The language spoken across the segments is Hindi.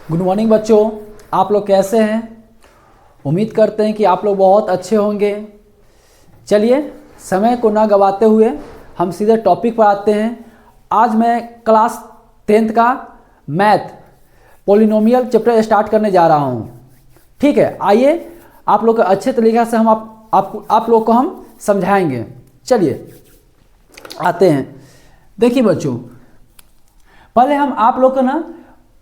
गुड मॉर्निंग बच्चों, आप लोग कैसे हैं। उम्मीद करते हैं कि आप लोग बहुत अच्छे होंगे। चलिए समय को ना गवाते हुए हम सीधे टॉपिक पर आते हैं। आज मैं क्लास 10th का मैथ पॉलिनोमियल चैप्टर स्टार्ट करने जा रहा हूं। ठीक है, आइए आप लोग को अच्छे तरीके से हम आप लोग को हम समझाएंगे। चलिए आते हैं। देखिए बच्चों, पहले हम आप लोग को ना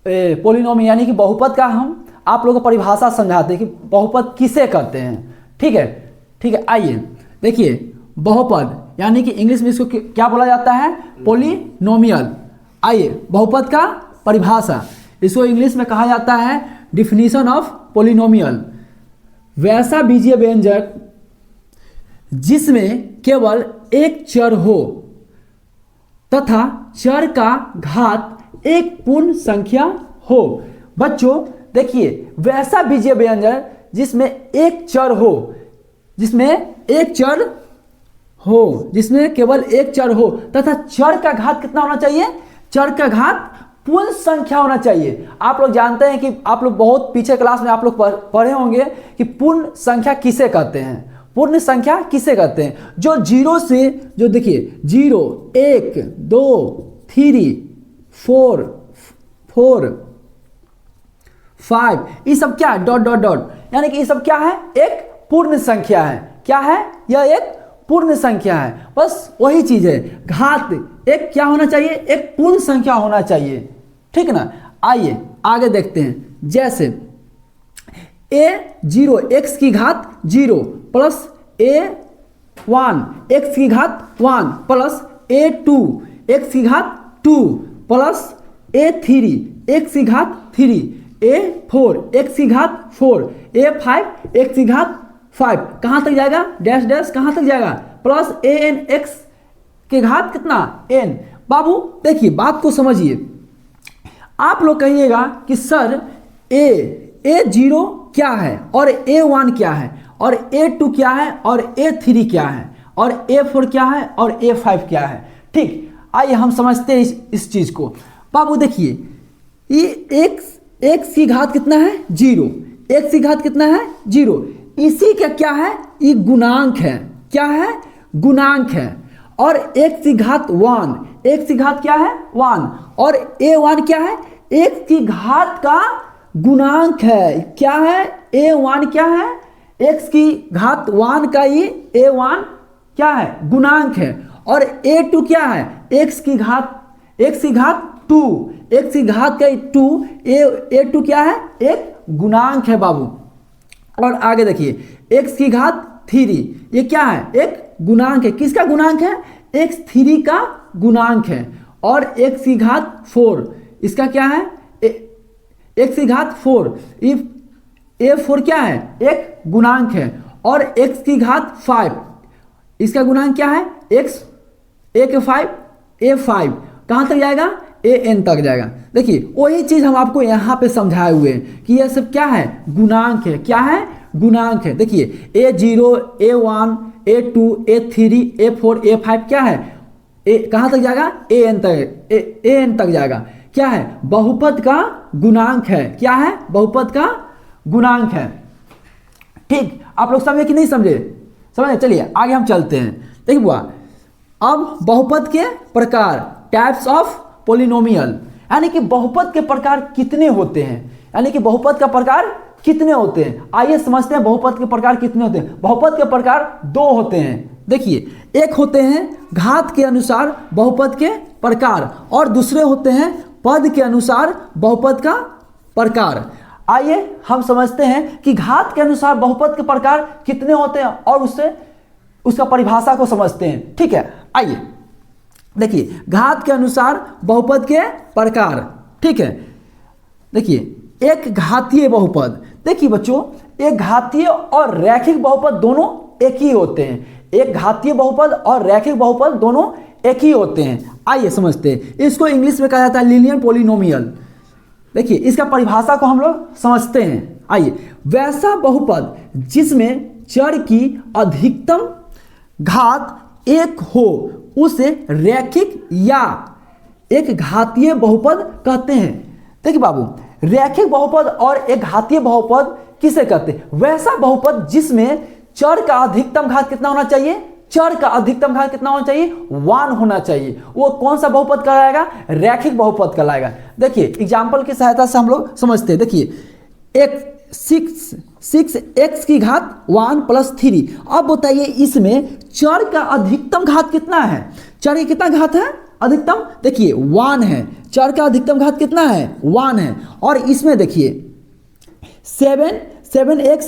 पॉलिनोमियल यानी कि बहुपद का हम आप लोगों को परिभाषा समझाते हैं कि बहुपद किसे कहते हैं। ठीक है, आइए देखिए, बहुपद यानी कि इंग्लिश में इसको क्या बोला जाता है, पॉलिनोमियल। आइए बहुपद का परिभाषा, इसको इंग्लिश में कहा जाता है डिफिनीशन ऑफ पॉलिनोमियल। वैसा बीजीय व्यंजक जिसमें केवल एक चर हो तथा चर का घात एक पूर्ण संख्या हो। बच्चों देखिए, वैसा बीजीय व्यंजक जिसमें एक चर हो, जिसमें केवल एक चर हो तथा चर का घात कितना होना चाहिए, चर का घात पूर्ण संख्या होना चाहिए। आप लोग जानते हैं कि आप लोग बहुत पीछे क्लास में आप लोग पढ़े होंगे कि पूर्ण संख्या किसे कहते हैं। पूर्ण संख्या किसे कहते हैं, जो जीरो से, जो देखिए 0 1 2 3 4 5, ये सब क्या है, डॉट डॉट डॉट, यानी कि ये सब क्या है, एक पूर्ण संख्या है। क्या है, यह एक पूर्ण संख्या है। बस वही चीज है, घात एक क्या होना चाहिए, एक पूर्ण संख्या होना चाहिए। ठीक है ना। आइए आगे देखते हैं। जैसे a0 x की घात 0 प्लस a1 x की घात 1 प्लस a2 x की घात 2 प्लस a3 x की घात 3, a4 x की घात 4, a5 x की घात 5, कहां तक जाएगा, डैश डैश कहां तक जाएगा, प्लस an x की घात कितना, n। बाबू देखिए बात को समझिए। आप लोग कहिएगा कि सर a0 क्या है और a1 क्या है और a2 क्या है और a3 क्या है और a4 क्या है और a5 क्या है। ठीक, आइए हम समझते हैं इस चीज को। बाबू देखिए, ये x की घात कितना है, 0, x की घात कितना है, 0, इसी का क्या है, ये गुणांक है। क्या है, गुणांक है। और x की घात 1, x की घात क्या है, 1, और a1 क्या है, x की घात का गुणांक है। क्या है, a1 क्या है, x की घात 1 का ये a1 क्या है, गुणांक है। और a2 क्या है, x की घात 2, x की घात का 2, a2 क्या है, एक गुणांक है बाबू। और आगे देखिए, x की घात 3, ये क्या है, एक गुणांक है। किसका गुणांक है, x3 का गुणांक है। और x की घात 4, इसका क्या है, x की घात 4, a4 क्या है, एक गुणांक है। और x की घात 5, इसका गुणांक क्या है, a5 कहां तक जाएगा, an तक जाएगा। देखिए वही चीज हम आपको यहां पे समझाए हुए हैं कि यह सब क्या है, गुणांक है। क्या है, गुणांक है। देखिए a0 a1 a2 a3 a4 a5 क्या है, कहां तक जाएगा, an तक जाएगा। क्या है, बहुपद का गुणांक है। क्या है, बहुपद का गुणांक है। ठीक, आप लोग समझे कि नहीं समझे, समझे। चलिए आगे हम चलते हैं। देखिए बुआ, अब बहुपद के प्रकार, टाइप्स ऑफ पॉलिनोमियल, यानी कि बहुपद के प्रकार कितने होते हैं, यानी कि बहुपद का प्रकार कितने होते हैं। आइए समझते हैं बहुपद के प्रकार कितने होते हैं। बहुपद के प्रकार 2 होते हैं। देखिए, एक होते हैं घात के अनुसार बहुपद के प्रकार और दूसरे होते हैं पद के अनुसार बहुपद का प्रकार। आइए हम समझते हैं कि घात के अनुसार बहुपद के प्रकार कितने होते हैं और उसका परिभाषा को समझते हैं। ठीक है, आइए देखिए, घात के अनुसार बहुपद के प्रकार। ठीक है, देखिए एक घातीय बहुपद। देखिए बच्चों, एक घातीय और रैखिक बहुपद दोनों एक ही होते हैं। एक घातीय बहुपद और रैखिक बहुपद दोनों एक ही होते हैं। आइए समझते हैं। इसको इंग्लिश में कहा जाता है लीनियर पॉलिनोमियल। देखिए इसका परिभाषा को हम लोग समझते हैं। आइए, वैसा बहुपद जिसमें चर की अधिकतम घात 1 हो उसे रैखिक या एक घातीय बहुपद कहते हैं। देखिए बाबू, रैखिक बहुपद और एक घातीय बहुपद किसे कहते हैं? वैसा बहुपद जिसमें चर का अधिकतम घात कितना होना चाहिए? चर का अधिकतम घात कितना होना चाहिए? 1 होना चाहिए। वो कौन सा बहुपद कहलाएगा? रैखिक बहुपद कहलाएगा। देखिए एग्जाम्पल की सहायता से हम लोग समझते हैं। देखिए एक 6x की घात 1 + 3। अब बताइए इसमें चर का अधिकतम घात कितना है? चर की कितना घात है अधिकतम? देखिए 1 है। चर का अधिकतम घात कितना है? 1 है। और इसमें देखिए 7x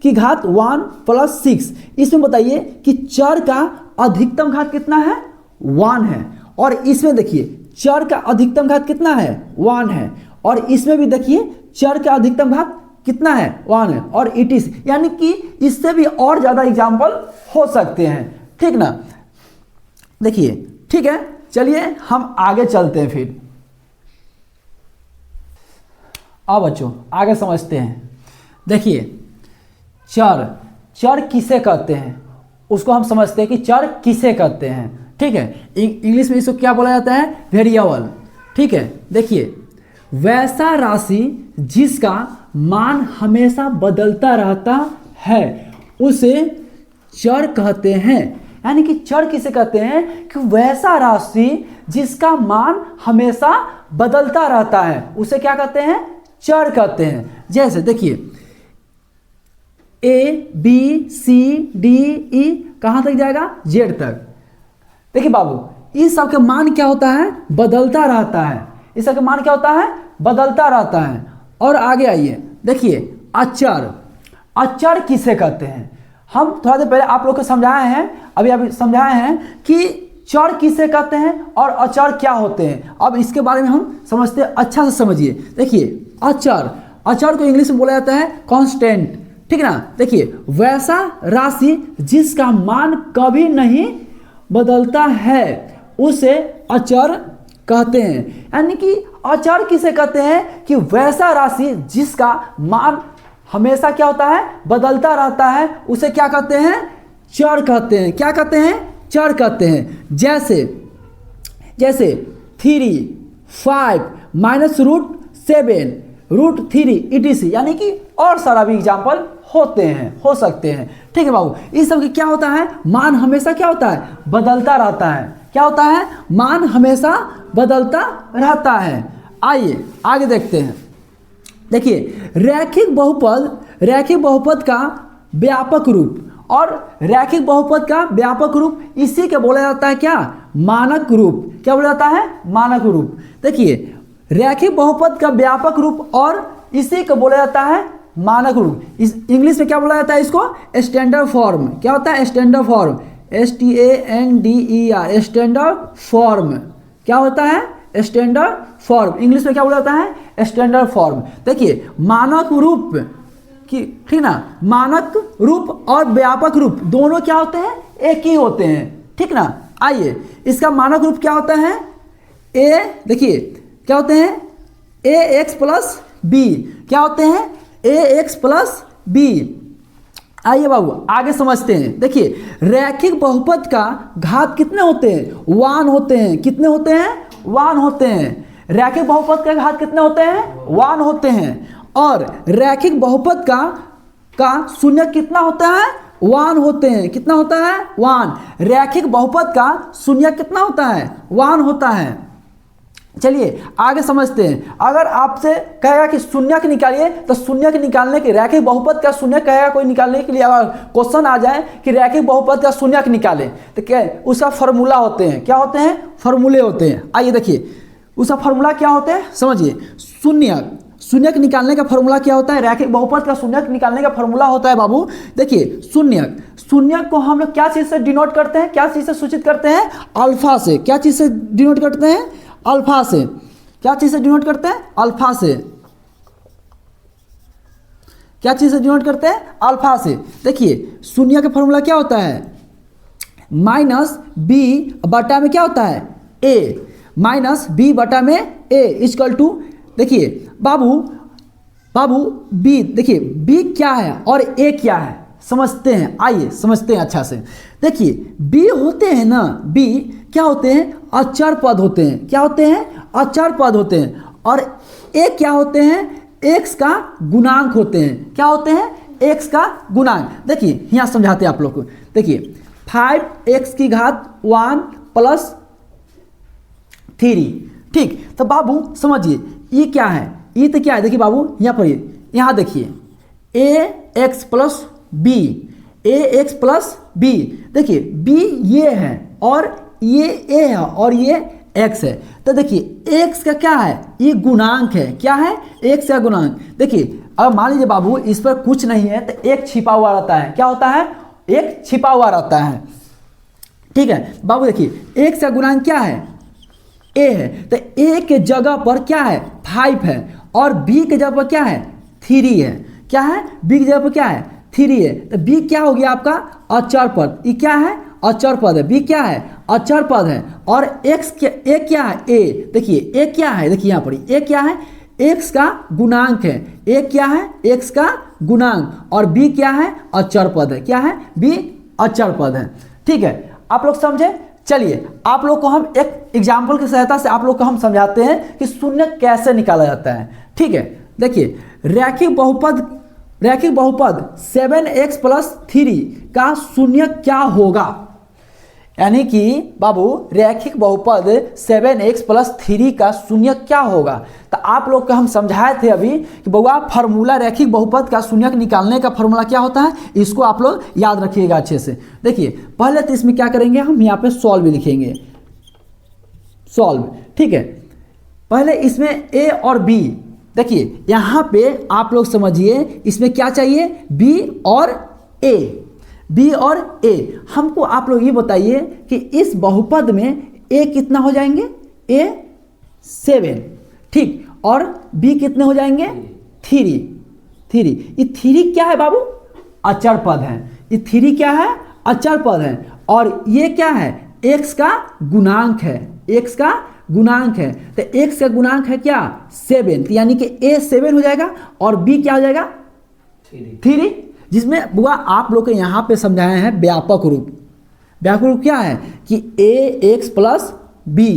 की घात 1 + 6। इसमें बताइए कि चर का अधिकतम घात कितना है? 1 है। और इसमें देखिए चर का अधिकतम घात कितना है? 1 है। और इसमें भी देखिए चर का अधिकतम घात कितना है? 1 है। और इट इज, यानी कि इससे भी और ज्यादा एग्जाम्पल हो सकते हैं, ठीक ना? देखिए ठीक है, चलिए हम आगे चलते हैं फिर। अब बच्चों आगे समझते हैं। देखिए चर किसे कहते हैं उसको हम समझते हैं कि चर किसे कहते हैं, ठीक है? इंग्लिश में इसको क्या बोला जाता है? वेरिएबल, ठीक है? देखिए वैसा राशि जिसका मान हमेशा बदलता रहता है उसे चर कहते हैं। यानी कि चर किसे कहते हैं? कि वैसा राशि जिसका मान हमेशा बदलता रहता है उसे क्या कहते हैं? चर कहते हैं। जैसे देखिए ABCDE कहाँ तक जाएगा? Z तक। देखिए बाबू इस सब के मान क्या होता है? बदलता रहता है। इस सब का मान क्या होता है? बदलता रहता है। और आगे आइए, देखिए अचर किसे कहते हैं? हम थोड़ा देर पहले आप लोग को समझाए हैं, अभी समझाए हैं कि चर किसे कहते हैं और अचर क्या होते हैं। अब इसके बारे में हम समझते हैं, अच्छा से समझिए। देखिए अचर को इंग्लिश में बोला जाता है कांस्टेंट, ठीक ना? देखिए वैसा राशि जिसका मान कभी नहीं बदलता है उसे अचर कहते हैं। यानी कि अचर किसे कहते हैं? कि वैसा राशि जिसका मान हमेशा क्या होता है? बदलता रहता है, उसे क्या कहते हैं? चर कहते हैं। क्या कहते हैं? चर कहते हैं। जैसे 3, 5 -√7 √3 etc, यानी कि और सारा भी एग्जाम्पल हो सकते हैं, ठीक है बाबू? इस सब की क्या होता है? मान हमेशा क्या होता है? बदलता रहता है। क्या होता है? मान हमेशा बदलता रहता है। आइए आगे देखते हैं। देखिए रैखिक बहुपद का व्यापक रूप, और रैखिक बहुपद का व्यापक रूप इसी के बोला जाता है क्या? मानक रूप। क्या बोला जाता है? मानक रूप। देखिए रैखिक बहुपद का व्यापक रूप और इसी को बोला जाता है मानक रूप। इस इंग्लिश में क्या बोला जाता है? इसको स्टैंडर्ड फॉर्म। क्या होता है? Standard form, STANDER, standard form. क्या होता है? Standard form. इंग्लिश में क्या बोला जाता है? Standard form. देखिए मानक रूप की, ठीक ना? मानक रूप और व्यापक रूप दोनों क्या होते हैं? एक ही होते हैं, ठीक ना? आइए इसका मानक रूप क्या होता है? देखिए क्या होते हैं? AX + B। क्या होते हैं? AX + B। आइए बाबू आगे समझते हैं। देखिए रैखिक बहुपद का घात कितने होते हैं? 1 होते हैं। कितने होते हैं? 1 होते हैं। रैखिक बहुपद का घात कितने होते हैं? 1 होते हैं। और रैखिक बहुपद का शून्यक कितना होता है? 1 होते हैं। कितना होता है? 1। रैखिक बहुपद का शून्यक कितना होता है? 1 होता है। चलिए आगे समझते हैं। अगर आपसे कहेगा कि शून्यक निकालिए, तो शून्यक निकालने के, रैखिक बहुपद का शून्यक कहेगा कोई निकालने के लिए, अगर क्वेश्चन आ जाए कि रैखिक बहुपद का शून्यक निकालें, तो क्या उसका फॉर्मूला होते हैं? क्या होते हैं? फॉर्मूले होते हैं। आइए देखिए उसका फॉर्मूला क्या होते हैं, समझिए। शून्यक निकालने का फॉर्मूला क्या होता है? रैखिक बहुपद का शून्यक निकालने का फॉर्मूला होता है बाबू, देखिए शून्यक को हम लोग क्या चीज से डिनोट करते हैं? क्या चीज से सूचित करते हैं? अल्फा से। क्या चीज से डिनोट करते हैं? अल्फा से। क्या चीज से डिनोट करते हैं? अल्फा से। क्या चीज से डिनोट करते हैं? अल्फा से। देखिए शून्य का फॉर्मूला क्या होता है? -b बटा में क्या होता है? a। -b बटा में a इक्वल टू, देखिए बाबू b, देखिए b क्या है और a क्या है समझते हैं। आइए समझते हैं अच्छा से। देखिए b होते हैं ना, b क्या होते हैं? अचर पद होते हैं। क्या होते हैं? अचर पद होते हैं। और ए क्या होते हैं, एक्स का गुणांक होते हैं। क्या होते हैं, एक्स का गुणांक। देखिए यहाँ समझाते हैं आप लोग को। देखिए 5x की घात 1 प्लस 3, ठीक। तो बाबू समझिए ये क्या है, ये तो क्या है, देखिए बाबू यहाँ पर, यहाँ देखिए ए एक्स प्लस बी, ए एक्स प्लस बी। देखिए बी ये है और ये ए है और ये एक्स है। तो देखिए एक्स का क्या है, ये गुणांक है। क्या है, एक्स का गुणांक। देखिए अब मान लीजिए बाबू इस पर कुछ नहीं है तो एक छिपा हुआ रहता है। क्या होता है, एक छिपा हुआ रहता है, ठीक है बाबू। देखिए एक्स का गुणांक क्या है, ए है। तो ए के जगह पर क्या है, 5 है और बी के जगह पर क्या है, 3 है। क्या है, बी की जगह पर क्या है, 3 है। तो बी क्या हो गया आपका, अचर पद। ये क्या है, अचर पद है। बी क्या है, अचर पद है। और एक्स ए क्या है, ए। देखिए ए क्या है, देखिए यहाँ पर ए क्या है, एक्स का गुणांक है। ए क्या है, एक्स का गुणांक। और बी क्या है, अचर पद है। क्या है, बी अचर पद है, ठीक है। आप लोग समझे। चलिए आप लोग को हम एक एग्जाम्पल की सहायता से आप लोग को हम समझाते हैं कि शून्य कैसे निकाला जाता है, ठीक है। देखिए रैखिक बहुपद 7x प्लस 3 का शून्य क्या होगा। यानी कि बाबू रैखिक बहुपद 7x प्लस 3 का शून्य क्या होगा। तो आप लोग को हम समझाए थे अभी कि बउआ फार्मूला रैखिक बहुपद का शून्य निकालने का फार्मूला क्या होता है, इसको आप लोग याद रखिएगा अच्छे से। देखिए पहले तो इसमें क्या करेंगे, हम यहाँ पे सॉल्व लिखेंगे, सॉल्व, ठीक है। पहले इसमें ए और बी। देखिए यहाँ पे आप लोग समझिए इसमें क्या चाहिए, बी और ए, बी और ए। हमको आप लोग ये बताइए कि इस बहुपद में ए कितना हो जाएंगे, ए 7, ठीक। और बी कितने हो जाएंगे, 3। ये 3 क्या है बाबू, अचर पद है। ये 3 क्या है, अचर पद है। और ये क्या है, एक्स का गुणांक है, एक्स का गुणांक है। तो एक्स का गुणांक है क्या, 7। यानी कि ए 7 हो जाएगा और बी क्या हो जाएगा, 3। जिसमें बुआ आप लोग के यहाँ पे समझाए हैं व्यापक रूप। व्यापक रूप क्या है कि ए एक्स प्लस बी।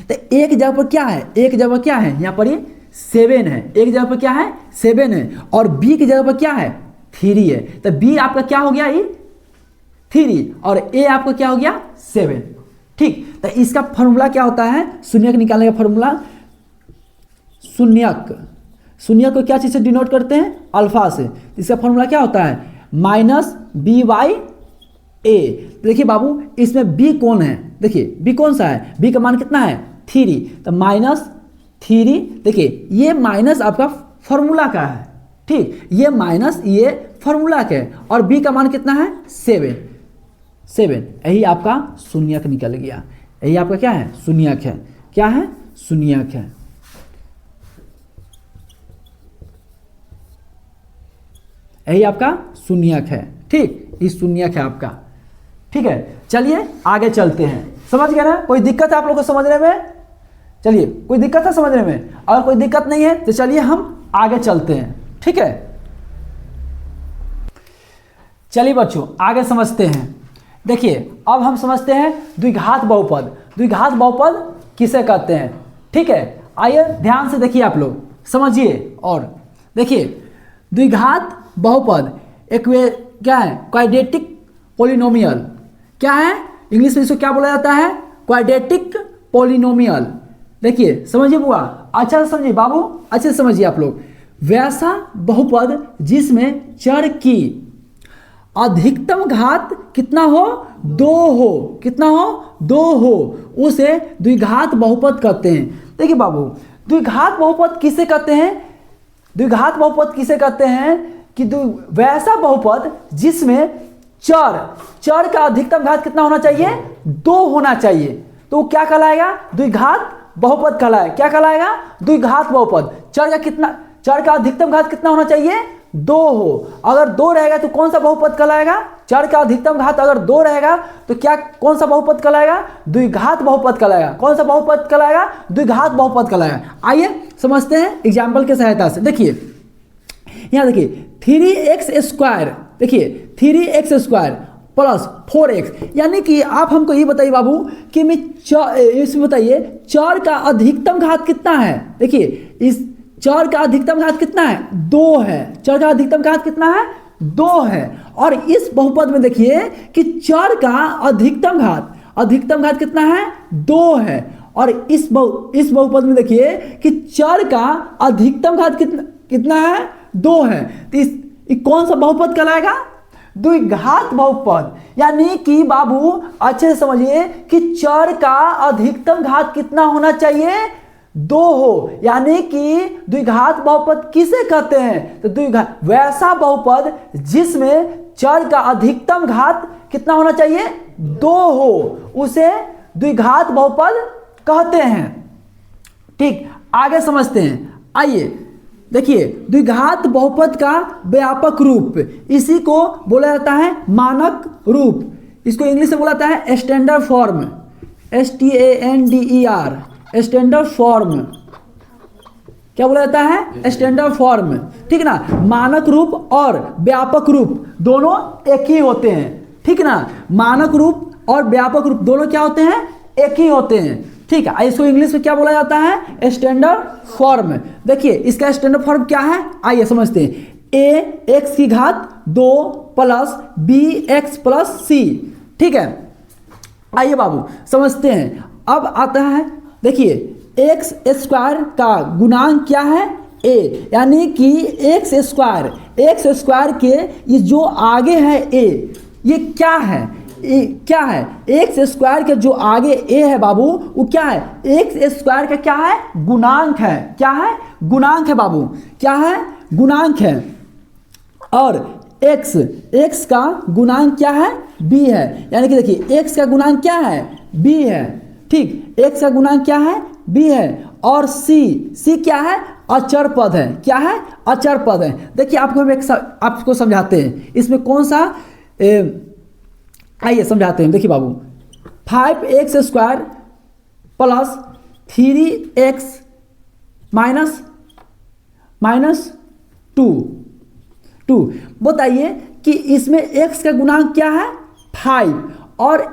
तो एक जगह पर क्या है, एक जगह पर क्या है, यहाँ पर ये 7 है। एक जगह पर क्या है, 7 है। और बी की जगह पर क्या है, 3 है। तो बी आपका क्या हो गया, ये 3 और ए आपका क्या हो गया, 7, ठीक। तो इसका फॉर्मूला क्या होता है, शून्यक निकालने का फॉर्मूला, शून्यक, शून्य को क्या चीज़ से डिनोट करते हैं, अल्फा से। इसका फॉर्मूला क्या होता है, माइनस बी बाई ए। देखिए बाबू इसमें बी कौन है, देखिए बी कौन सा है, बी का मान कितना है, 3। तो -3। देखिए ये माइनस आपका फॉर्मूला का है, ठीक। ये माइनस ये फॉर्मूला का है। और बी का मान कितना है, 7। यही आपका शून्यक निकल गया। यही आपका क्या है, शून्यक है। क्या है, शून्यक है। यही आपका शून्यक है, ठीक। ये शून्यक है आपका, ठीक है। चलिए आगे चलते हैं। समझ गए ना, कोई दिक्कत है आप लोगों को समझने में, चलिए कोई दिक्कत है समझने में, अगर कोई दिक्कत नहीं है तो चलिए हम आगे चलते हैं, ठीक है। चलिए बच्चों आगे समझते हैं। देखिए अब हम समझते हैं द्विघात बहुपद। द्विघात बहुपद किसे कहते हैं, ठीक है। आइए ध्यान से देखिए आप लोग समझिए। और देखिए द्विघात बहुपद एक क्या है, क्वाड्रेटिक पॉलिनोमियल। क्या है, इंग्लिश में इसको क्या बोला जाता है, क्वाड्रेटिक पॉलिनोमियल। देखिए समझिए बुआ, अच्छा से समझिए बाबू, अच्छे से समझिए आप लोग। वैसा बहुपद जिसमें चर की अधिकतम घात कितना हो, 2 हो। कितना हो, 2 हो, उसे द्विघात बहुपद कहते हैं। देखिए बाबू द्विघात बहुपद किसे कहते हैं, द्विघात बहुपद किसे कहते हैं कि वैसा बहुपद जिसमें चर का अधिकतम घात कितना होना चाहिए, 2 होना चाहिए। तो क्या कहलाएगा, द्विघात बहुपद कहलाएगा। क्या कहलाएगा, द्विघात बहुपद। चर का अधिकतम घात कितना होना चाहिए, 2 हो। अगर 2 रहेगा तो कौन सा बहुपद कहलाएगा, चर का अधिकतम घात अगर 2 रहेगा तो क्या, कौन सा बहुपद कहलाएगा, द्विघात बहुपद कहलाएगा। कौन सा बहुपद कहलाएगा, द्विघात बहुपद कहलाएगा। आइए समझते हैं एग्जाम्पल की सहायता से। देखिए यहाँ देखिए 3x², देखिए 3x² प्लस 4x। यानी कि आप हमको ये बताइए बाबू कि मैं इसमें बताइए चर का अधिकतम घात कितना है। देखिए इस चर का अधिकतम घात कितना है, 2 है। चर का अधिकतम घात कितना है, 2 है। और इस बहुपद में देखिए कि चर का अधिकतम घात कितना है, 2 है। और इस बहुपद में देखिए कि चर का अधिकतम घात कितना है, 2 है। तो इस कौन सा बहुपद कहलाएगा, द्विघात बहुपद। यानी कि बाबू अच्छे से समझिए कि चर का अधिकतम घात कितना होना चाहिए, 2 हो। यानी कि द्विघात बहुपद किसे कहते हैं, तो द्विघात वैसा बहुपद जिसमें चर का अधिकतम घात कितना होना चाहिए, 2 हो, उसे द्विघात बहुपद कहते हैं। ठीक, आगे समझते हैं। आइए देखिए द्विघात बहुपद का व्यापक रूप, इसी को बोला जाता है मानक रूप। इसको इंग्लिश में बोला जाता है standard form, STANDER, standard form. क्या बोला जाता है, स्टैंडर्ड फॉर्म। ठीक ना, मानक रूप और व्यापक रूप दोनों एक ही होते हैं। ठीक ना, मानक रूप और व्यापक रूप दोनों क्या होते हैं, एक ही होते हैं। ठीक है, इसको इंग्लिश में क्या बोला जाता है, स्टैंडर्ड फॉर्म। देखिए इसका स्टैंडर्ड फॉर्म क्या है, आइए समझते हैं। ax की घात 2 प्लस bx प्लस c। ठीक है, आइए बाबू समझते हैं। अब आता है देखिए एक्स स्क्वायर का गुणांक क्या है, a। यानी कि एक्स स्क्वायर के ये जो आगे है a, ये क्या है, क्या है, एक्स स्क्वायर के जो आगे ए है बाबू वो क्या है, एक्स स्क्वायर का क्या है, गुणांक है। क्या है, गुणांक है बाबू, क्या है, गुणांक है। और एक्स का गुणांक क्या है, b है। यानी कि देखिए एक्स का गुणांक क्या है, b है। ठीक, एक्स का गुणांक क्या है, b है। और c क्या है, अचर पद है। क्या है, अचर पद है। देखिए आपको समझाते हैं इसमें कौन सा, आइए समझाते हैं। देखिए बाबू 5x square plus 3x minus 2। बताइए कि इसमें x का गुणांक क्या है, 5, और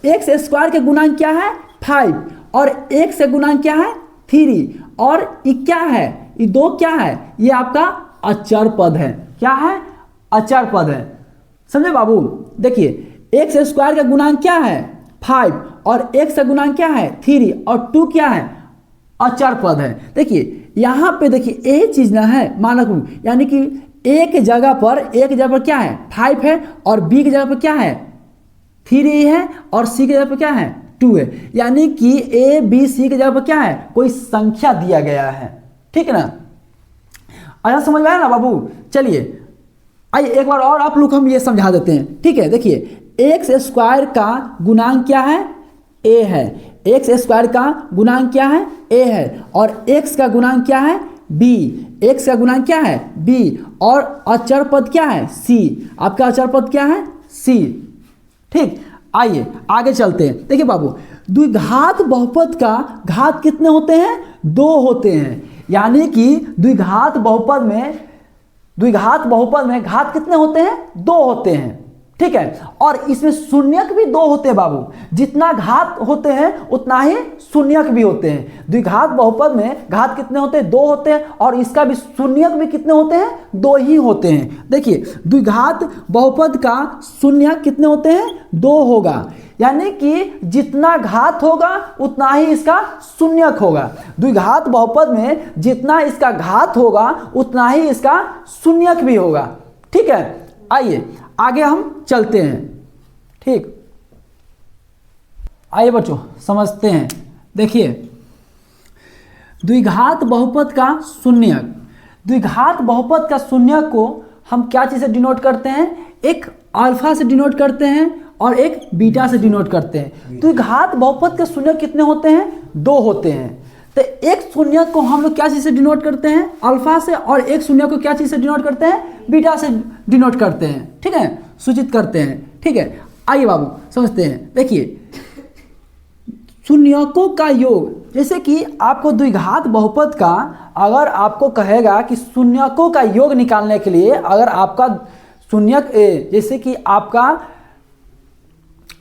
x स्क्वायर के गुणांक क्या है, 5, और x का गुणांक क्या है, 3, और ये क्या है, ये 2 क्या है, ये आपका अचर पद है। क्या है, अचर पद है। समझे बाबू। देखिए एक्स स्क्वायर का गुणांक क्या है, 5, और x का गुणांक क्या है, 3, और 2 क्या है, अचर पद है। देखिए यहाँ पे देखिए यही चीज ना है मानक रूप। यानी कि एक जगह पर क्या है, 5 है, और b की जगह पर क्या है, 3 है, और c की जगह पर क्या है, 2 है। यानी कि a b c की जगह पर क्या है, कोई संख्या दिया गया है। ठीक है ना, आया समझ में आया ना बाबू। चलिए आइए एक बार और आप लोग हम ये समझा देते हैं। ठीक है, देखिए एक्स स्क्वायर का गुणांक क्या है, a है। एक्स स्क्वायर का गुणांक क्या है, a है। और x का गुणांक क्या है, b। x का गुणांक क्या है, b। और अचर पद क्या है, c। आपका अचर पद क्या है, c। ठीक, आइए आगे चलते हैं। देखिए बाबू द्विघात बहुपद का घात कितने होते हैं, 2 होते हैं। यानी कि द्विघात बहुपद में घात कितने होते हैं, 2 होते हैं। ठीक है, और इसमें शून्यक भी 2 होते हैं बाबू। जितना घात होते हैं उतना ही शून्यक भी होते हैं। द्विघात बहुपद में घात कितने होते हैं, 2 होते हैं, और इसका भी शून्यक भी कितने होते हैं, 2 ही होते हैं। देखिए द्विघात बहुपद का शून्यक कितने होते हैं, 2 होगा। यानी कि जितना घात होगा उतना ही इसका शून्यक होगा। द्विघात बहुपद में जितना इसका घात होगा उतना ही इसका शून्यक भी होगा। ठीक है, आइए आगे हम चलते हैं। ठीक, आइए बच्चों समझते हैं। देखिए द्विघात बहुपद का शून्यक, द्विघात बहुपद का शून्यक को हम क्या चीज़ से डिनोट करते हैं, एक अल्फा से डिनोट करते हैं और एक बीटा से डिनोट करते हैं। द्विघात बहुपद के शून्यक कितने होते हैं, 2 होते हैं। तो एक शून्यक को हम लोग क्या चीज़ से डिनोट करते हैं, अल्फा से, और एक शून्यक को क्या चीज़ से डिनोट करते हैं, बीटा से डिनोट करते हैं। ठीक है, सूचित करते हैं। ठीक है, आइए बाबू समझते हैं। देखिए शून्यकों का योग, जैसे कि आपको द्विघात बहुपद का अगर आपको कहेगा कि शून्यकों का योग निकालने के लिए, अगर आपका शून्यक जैसे कि आपका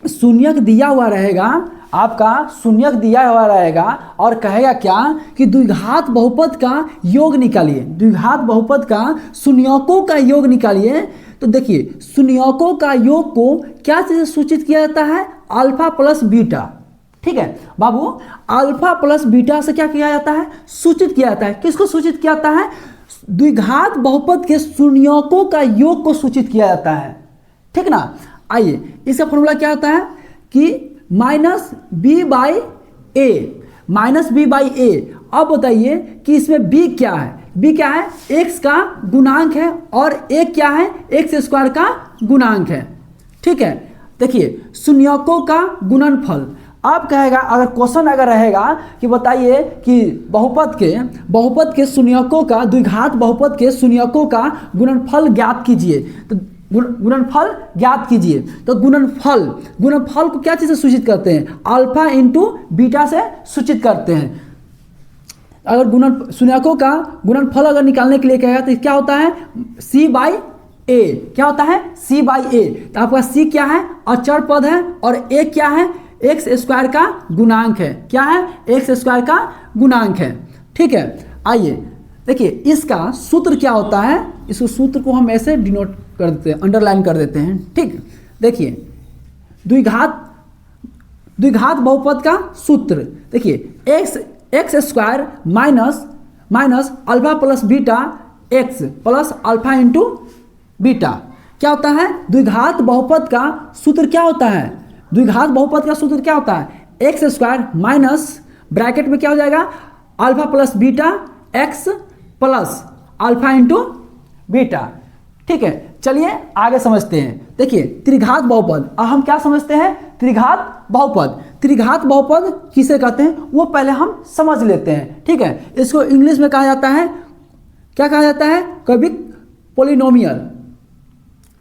शून्यक दिया हुआ रहेगा, आपका शून्यक दिया हुआ रहेगा और कहेगा क्या कि द्विघात बहुपद का योग निकालिए, द्विघात बहुपद का शून्यकों का योग निकालिए। तो देखिए शून्यकों का योग को क्या चीज़ से सूचित किया जाता है? Alpha plus beta. ठीक है बाबू, अल्फा प्लस बीटा से क्या किया जाता है? सूचित किया जाता है। किसको सूचित किया जाता है? द्विघात बहुपद के शून्यकों का योग को सूचित किया जाता है। ठीक ना। आइए इसका फॉर्मूला क्या होता है कि minus B by A, minus B by A. अब बताइए कि इसमें बी क्या है? बी क्या है? एक्स का गुणांक है और ए क्या है? एक्स स्क्वायर का गुणांक है। ठीक है, देखिए शून्यकों का गुणनफल। अब कहेगा, अगर क्वेश्चन अगर रहेगा कि बताइए कि बहुपद के शून्यकों का, द्विघात बहुपद के शून्यकों का गुणनफल ज्ञात कीजिए, तो गुणनफल ज्ञात कीजिए। तो गुणनफल को क्या चीज़ से सूचित करते हैं? अल्फा इंटू बीटा से सूचित करते हैं। अगर शून्यकों का गुणनफल अगर निकालने के लिए कहेगा तो क्या होता है? सी बाई ए। क्या होता है? सी बाई ए। तो आपका सी क्या है? अचर पद है और ए क्या है? एक्स स्क्वायर का गुणांक है। क्या है? एक्स स्क्वायर का गुणांक है। ठीक है, आइए देखिए इसका सूत्र क्या होता है। इस सूत्र को हम ऐसे डिनोट कर देते हैं, अंडरलाइन कर देते हैं। ठीक, देखिए द्विघात बहुपद का सूत्र देखिए, x square minus alpha plus beta x plus alpha into beta. क्या होता है? द्विघात बहुपद का सूत्र क्या होता है? द्विघात बहुपद का सूत्र क्या होता है? एक्स स्क्वायर माइनस ब्रैकेट में क्या हो जाएगा? Alpha plus beta x plus alpha into beta. ठीक है, चलिए आगे समझते हैं। देखिए त्रिघात बहुपद, अब हम क्या समझते हैं? त्रिघात बहुपद। त्रिघात बहुपद किसे कहते हैं वो पहले हम समझ लेते हैं। ठीक है, इसको इंग्लिश में कहा जाता है, क्या कहा जाता है? Cubic polynomial.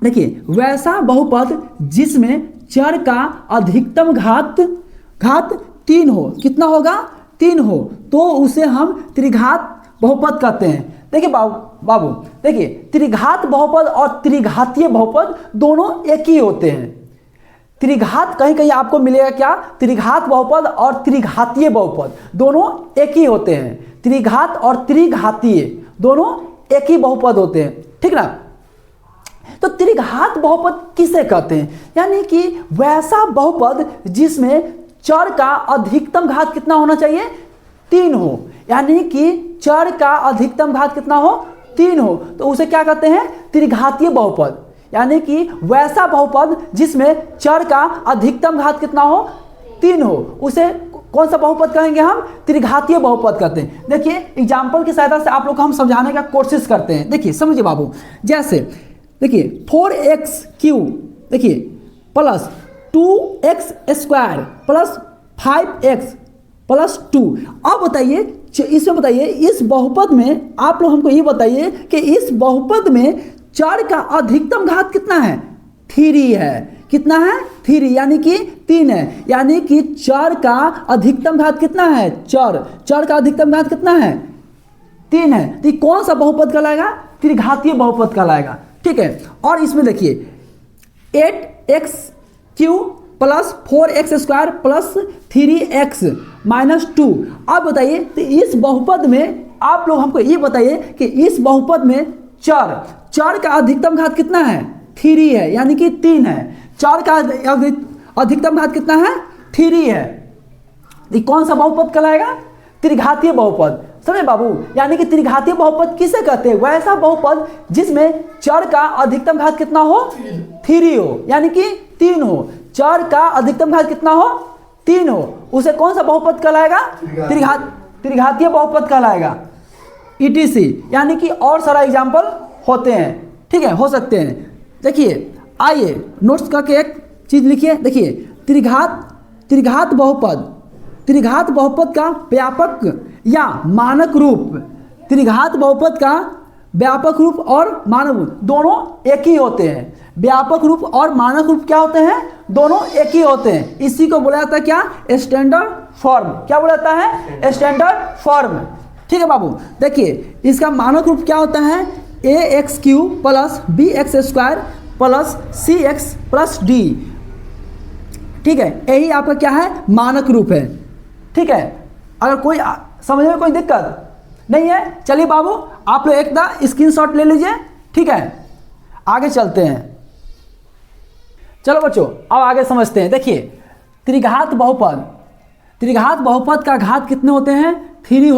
देखिए वैसा बहुपद जिसमें चर का अधिकतम घात 3 हो। कितना होगा? 3 हो, तो उसे हम त्रिघात बहुपद कहते हैं। देखिए बाबू देखिए, त्रिघात बहुपद और त्रिघातीय बहुपद दोनों एक ही होते हैं। त्रिघात कहीं कहीं आपको मिलेगा क्या? त्रिघात बहुपद और त्रिघातीय बहुपद दोनों एक ही होते हैं। त्रिघात और त्रिघातीय दोनों एक ही बहुपद होते हैं। ठीक ना। तो त्रिघात बहुपद किसे कहते हैं? यानी कि वैसा बहुपद जिसमें चर का अधिकतम घात कितना होना चाहिए? 3 हो। यानी कि चर का अधिकतम घात कितना हो? 3 हो, तो उसे क्या कहते हैं? त्रिघातीय बहुपद। यानी कि वैसा बहुपद जिसमें चर का अधिकतम घात कितना हो? 3 हो, उसे कौन सा बहुपद कहेंगे हम? त्रिघातीय बहुपद कहते हैं। देखिए एग्जाम्पल की सहायता से आप लोग को हम समझाने का कोशिश करते हैं। देखिए समझिए बाबू, जैसे देखिए 4x³ देखिए plus 2x square plus 5x plus 2। अब बताइए इसमें, बताइए इस बहुपद में आप लोग हमको ये बताइए कि इस बहुपद में चर का अधिकतम घात कितना है? 3 है। कितना है? 3, यानी कि 3 है। यानी कि चर का अधिकतम घात कितना है? चर का अधिकतम घात कितना है? 3 है। तो कौन सा बहुपद कहलाएगा? त्रिघातीय बहुपद कहलाएगा। ठीक है, और इसमें देखिए 8x³ plus 4x square plus 3x minus 2। अब बताइए तो इस बहुपद में आप लोग हमको ये बताइए कि इस बहुपद में चर का अधिकतम घात कितना है? 3 है, यानी कि 3 है। चर का अधिकतम घात कितना है? 3 है। ये कौन सा बहुपद कहलाएगा? त्रिघातीय बहुपद। समझे बाबू, यानी कि त्रिघातीय बहुपद किसे कहते हैं? वैसा बहुपद जिसमें चर का अधिकतम घात कितना हो? 3 हो, यानी कि 3 हो। चर का अधिकतम घात कितना हो? 3 हो, उसे कौन सा बहुपद कहलाएगा? त्रिघातीय बहुपद कहलाएगा। ETC, यानी कि और सारा एग्जाम्पल होते हैं। ठीक है, हो सकते हैं। देखिए आइए नोट्स करके एक चीज लिखिए। देखिए त्रिघात बहुपद का व्यापक या मानक रूप, त्रिघात बहुपद का व्यापक रूप और मानक रूप दोनों एक ही होते हैं। व्यापक रूप और मानक रूप क्या होते हैं? दोनों एक ही होते हैं। इसी को बोला जाता है क्या? Standard form. क्या बोला जाता है? Standard form. ठीक है बाबू, देखिए इसका मानक रूप क्या होता है? ax³ plus bx² plus cx plus d। ठीक है, यही आपका क्या है, मानक रूप है। ठीक है, अगर कोई समझ में कोई दिक्कत नहीं है, चलिए बाबू आप लोग एक दा स्क्रीनशॉट ले लीजिए। ठीक है, आगे चलते हैं। चलो बच्चों अब आगे समझते हैं। देखिए त्रिघात बहुपद, त्रिघात बहुपद का घात कितने होते हैं, 3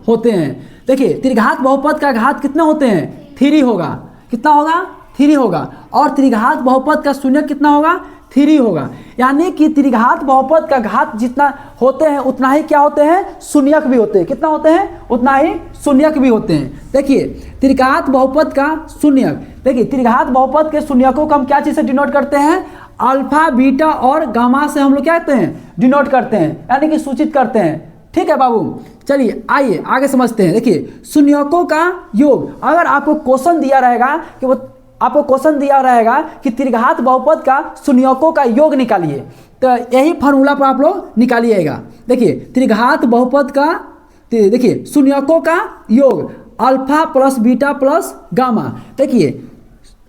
होते हैं। देखिए त्रिघात बहुपद का घात कितने होते हैं, 3 होगा। कितना होगा, 3 होगा। और त्रिघात बहुपद का शून्यक कितना होगा, 3 होगा। यानी कि त्रिघात बहुपद का घात जितना होते हैं उतना ही क्या होते हैं, शून्यक भी होते हैं। कितना होते हैं, उतना ही शून्यक भी होते हैं। देखिए त्रिघात बहुपद का शून्यक, देखिए त्रिघात बहुपद के शून्यकों को हम क्या चीज़ से डिनोट करते हैं, अल्फा बीटा और गामा से हम लोग क्या कहते हैं, डिनोट करते हैं, यानी कि सूचित करते हैं। ठीक है बाबू, चलिए आइए आगे समझते हैं। देखिए शून्यकों का योग, अगर आपको क्वेश्चन दिया रहेगा कि वो आपको क्वेश्चन दिया रहेगा कि त्रिघात बहुपद का शून्यकों का योग निकालिए, तो यही फार्मूला पर आप लोग निकालिएगा। देखिए त्रिघात बहुपद का, देखिए शून्यकों का योग alpha plus beta plus gamma. देखिए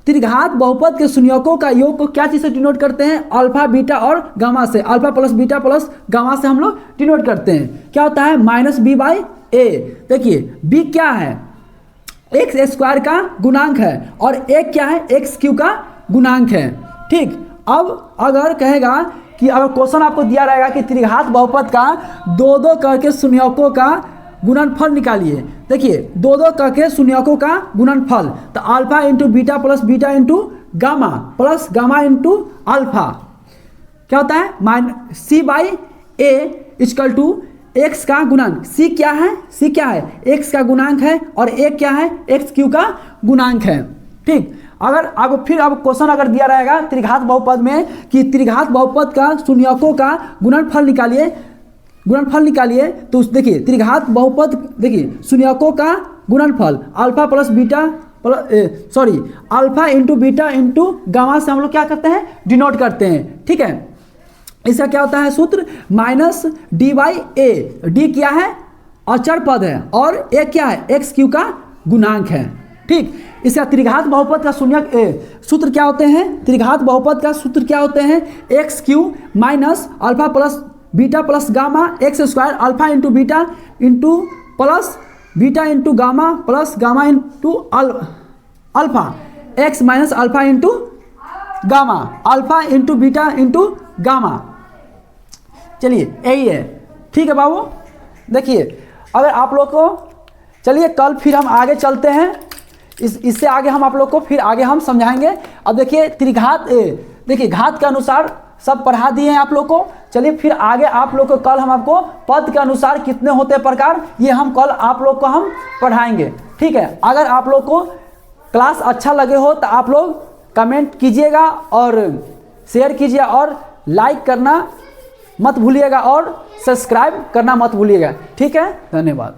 त्रिघात बहुपद के शून्यकों का योग को क्या चीज़ से डिनोट करते हैं, अल्फा बीटा और गामा से, alpha plus beta plus gamma से हम लोग डिनोट करते हैं। क्या होता है, -b/a। देखिए b क्या है, एक्स स्क्वायर का गुणांक है और एक क्या है, x³ का गुणांक है। ठीक, अब अगर कहेगा कि अगर क्वेश्चन आपको दिया रहेगा कि त्रिघात बहुपद का 2-2 करके शून्यकों का गुणनफल निकालिए। देखिए 2-2 करके शून्यकों का गुणनफल, तो alpha into beta plus beta into gamma plus gamma into alpha क्या होता है, c/a इक्वल टू x का गुणांक। c क्या है, c क्या है, x का गुणांक है और एक क्या है, x³ का गुणांक है। ठीक, अगर आपको फिर अब क्वेश्चन अगर दिया रहेगा त्रिघात बहुपद में कि त्रिघात बहुपद का शून्यकों का गुणनफल निकालिए, गुणनफल निकालिए, तो देखिए त्रिघात बहुपद, देखिए शून्यकों का गुणनफल alpha plus beta alpha into beta into gamma से हम लोग क्या करते हैं, डिनोट करते हैं। ठीक है, इसका क्या होता है सूत्र, -d/a। d क्या है, अचर पद है और a क्या है, x³ का गुणांक है। ठीक, इसका त्रिघात बहुपद का शून्यक सूत्र क्या होते हैं, त्रिघात बहुपद का सूत्र क्या होते हैं, x³ minus alpha plus beta plus gamma x² alpha into beta into plus beta into gamma plus gamma into alpha x minus alpha into gamma, alpha into beta into gamma. चलिए यही है। ठीक है बाबू, देखिए अगर आप लोग को, चलिए कल फिर हम आगे चलते हैं, इससे आगे हम आप लोग को फिर आगे हम समझाएंगे। अब देखिए त्रिघात, देखिए घात के अनुसार सब पढ़ा दिए हैं आप लोग को। चलिए फिर आगे आप लोग को कल हम आपको पद के अनुसार कितने होते हैं प्रकार, ये हम कल आप लोग को हम पढ़ाएंगे। ठीक है, अगर आप लोग को क्लास अच्छा लगे हो तो आप लोग कमेंट कीजिएगा और शेयर कीजिए और लाइक करना मत भूलिएगा और सब्सक्राइब करना मत भूलिएगा। ठीक है, धन्यवाद।